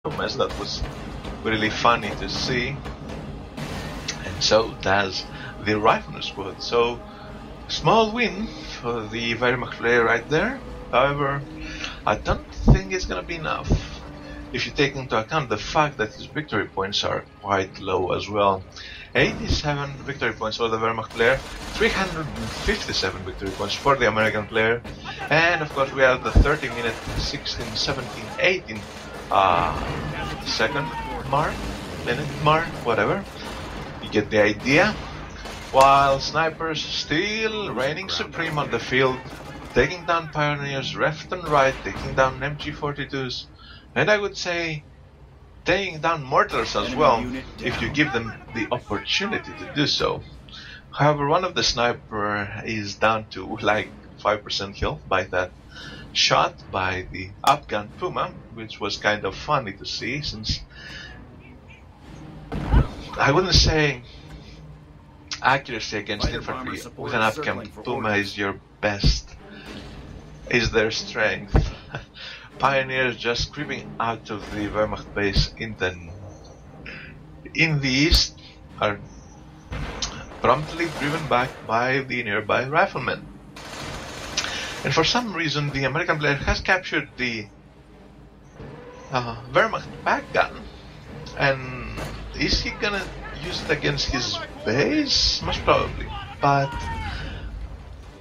performance. That was really funny to see. And so does the Rifleman squad. So, small win for the Wehrmacht player right there. However, I don't think it's gonna be enough if you take into account the fact that his victory points are quite low as well. 87 victory points for the Wehrmacht player, 357 victory points for the American player, and of course we have the 30-minute, 16, 17, 18 second mark, minute mark, whatever. You get the idea. While snipers still reigning supreme on the field, taking down pioneers left and right, taking down MG42s, and I would say taking down mortars as well, if you give them the opportunity to do so. However, one of the sniper is down to like 5% health by that shot by the Afghan Puma, which was kind of funny to see, since I wouldn't say accuracy against infantry with an Afghan Puma is your best, is their strength. Pioneers just creeping out of the Wehrmacht base in the east are promptly driven back by the nearby riflemen. And for some reason the American player has captured the Wehrmacht back gun. And is he gonna use it against his base? Most probably, but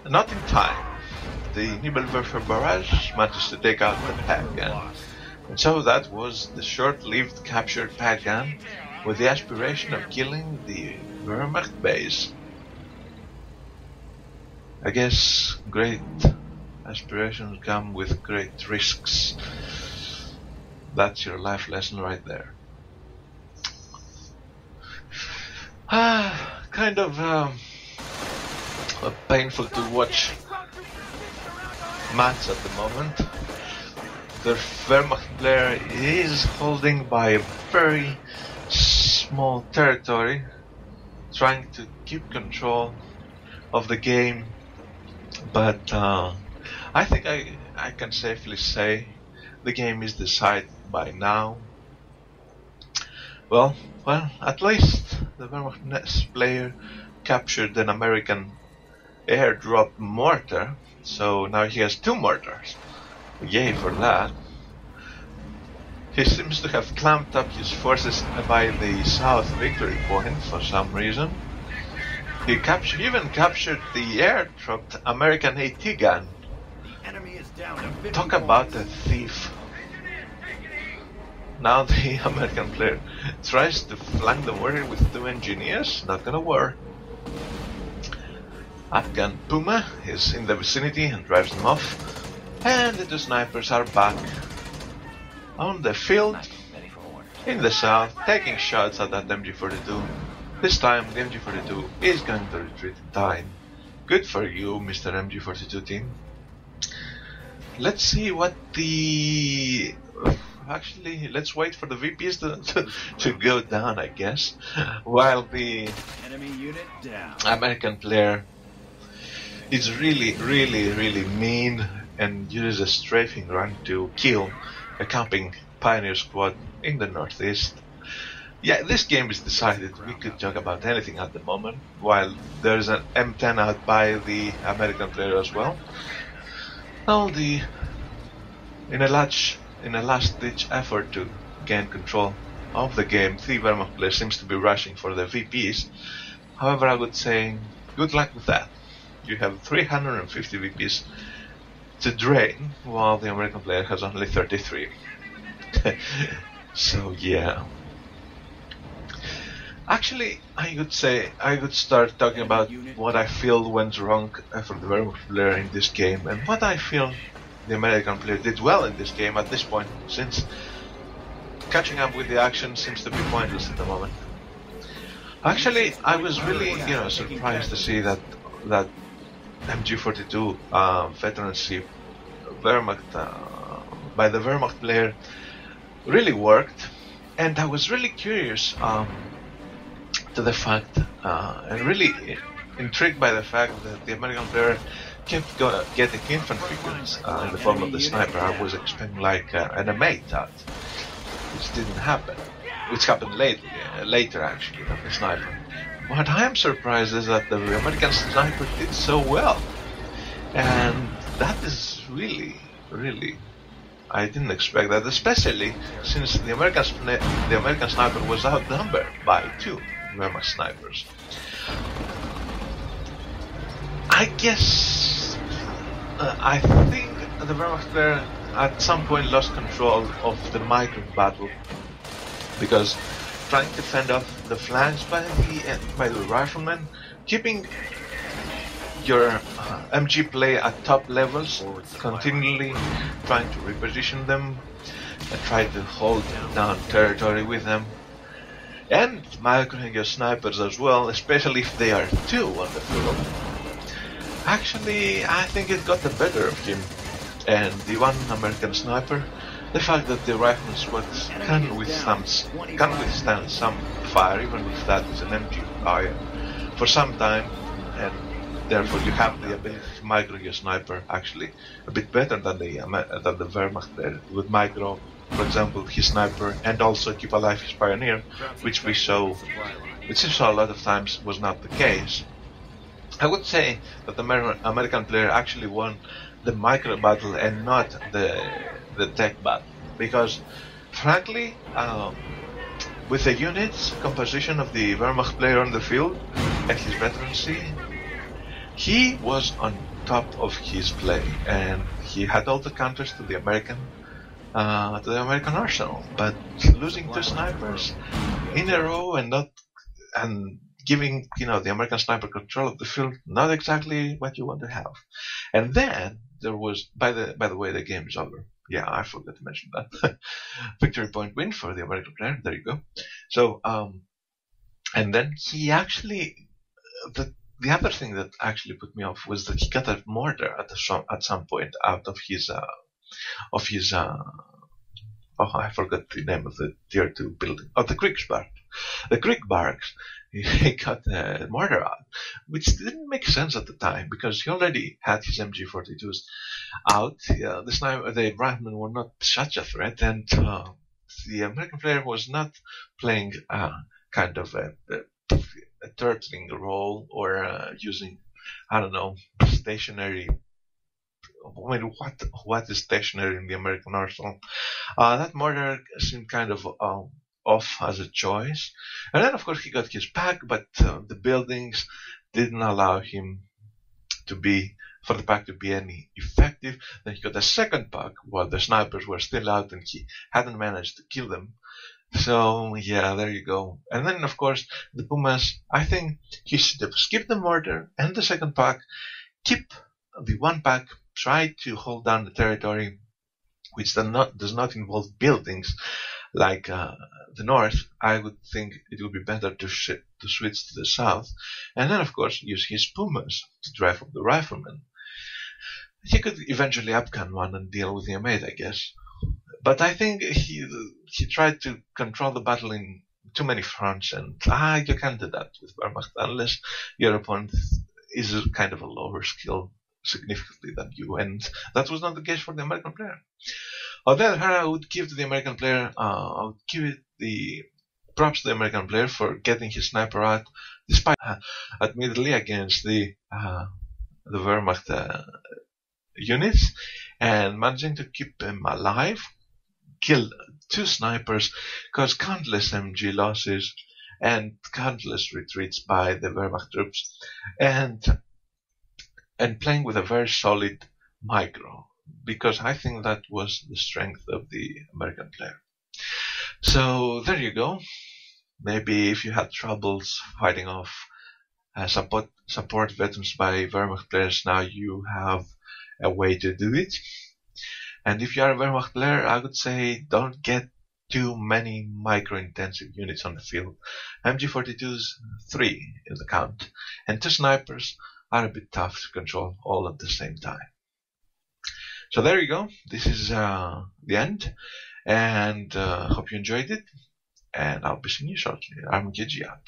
not in time. The Nibelwerfer barrage managed to take out the pack gun, and so that was the short-lived captured pack gun with the aspiration of killing the Wehrmacht base. I guess great aspirations come with great risks. That's your life lesson right there. Kind of painful to watch match at the moment. The Wehrmacht player is holding by a very small territory, trying to keep control of the game, but I think I can safely say the game is decided by now. Well, at least the Wehrmacht player captured an American airdrop mortar, so now he has 2 mortars. Yay for that. He seems to have clamped up his forces by the south victory point for some reason. He even captured the airdropped American AT gun. Talk about a thief. Now the American player tries to flank the warrior with 2 engineers. Not gonna work. Afghan Puma is in the vicinity and drives them off, and the 2 snipers are back on the field in the south, taking shots at that MG42. This time the MG42 is going to retreat in time. Good for you, Mr. MG42 team. Let's see what the... Actually, let's wait for the VPs to go down, I guess, while the American player is really mean and uses a strafing run to kill a camping pioneer squad in the northeast. Yeah, this game is decided. We could talk about anything at the moment, while there's an M10 out by the American player as well. Now in a last-ditch effort to gain control of the game, the Wehrmacht player seems to be rushing for the VPs. However, I would say good luck with that. You have 350 VPs to drain, while the American player has only 33. So yeah. Actually, I would start talking about what I feel went wrong for the Wehrmacht player in this game, and what I feel the American player did well in this game at this point, since catching up with the action seems to be pointless at the moment. Actually, I was really, surprised to see that MG42 veterancy Wehrmacht by the Wehrmacht player really worked, and I was really curious to the fact and really intrigued by the fact that the American player kept getting infantry guns in the form of the sniper. I was expecting like an M8 out. which didn't happen, which happened later actually, than the sniper. What I am surprised is that the American sniper did so well, and that is really, really, I didn't expect that, especially since the American sniper was outnumbered by 2 Wehrmacht snipers. I guess I think the Wehrmacht player at some point lost control of the micro battle, because trying to fend off the flanks by the riflemen, keeping your MG play at top levels, continually trying to reposition them and try to hold down territory with them, and microing your snipers as well, especially if they are 2 on the field. Actually, I think it got the better of him and the one American sniper. The fact that the rifleman squads can withstand some fire, even if that is an MG fire, for some time, and therefore you have the ability to micro your sniper actually a bit better than the Wehrmacht there. Would micro, for example, his sniper and also keep alive his pioneer, which we saw a lot of times was not the case. I would say that the American player actually won the micro battle and not the tech battle, because frankly, with the units composition of the Wehrmacht player on the field and his veterancy, he was on top of his play, and he had all the counters to the American arsenal. But losing 2 snipers in a row and giving the American sniper control of the field, not exactly what you want to have. And then there was, by the way, the game is over. Yeah, I forgot to mention that. Victory point win for the American player. There you go. So, and then he actually, the other thing that actually put me off was that he got a mortar at some point out of his I forgot the name of the tier 2 building. Oh, the Kriegsbark. The Kriegsbarks. He got a mortar out, which didn't make sense at the time, because he already had his MG42s out. The riflemen were not such a threat, and the American player was not playing kind of a turtling role or using, I don't know, stationary. I mean, what is stationary in the American arsenal? That mortar seemed kind of off as a choice. And then, of course, he got his pack, but the buildings didn't allow him for the pack to be any effective. Then he got a second pack while the snipers were still out, and he hadn't managed to kill them. So, yeah, there you go. And then, of course, the Pumas, I think he should have skipped the mortar and the second pack, keep the one pack, try to hold down the territory, which does not involve buildings like the north. I would think it would be better to switch to the south, and then, of course, use his Pumas to drive up the riflemen. He could eventually upgun one and deal with the M8, I guess. But I think he tried to control the battle in too many fronts, and you can't do that with Wehrmacht unless your opponent is kind of a lower skill significantly than you, and that was not the case for the American player. On the other hand, I would give to the American player, I would give it the props to the American player for getting his sniper out, despite admittedly against the Wehrmacht units, and managing to keep him alive, kill 2 snipers, cause countless MG losses and countless retreats by the Wehrmacht troops, and playing with a very solid micro, because I think that was the strength of the American player. So there you go. Maybe if you had troubles fighting off support veterans by Wehrmacht players, now you have a way to do it. And if you are a Wehrmacht player, I would say don't get too many micro-intensive units on the field. MG42s, 3 in the count, and 2 snipers are a bit tough to control all at the same time. So there you go. This is the end, and hope you enjoyed it, and I'll be seeing you shortly. I'm KG out.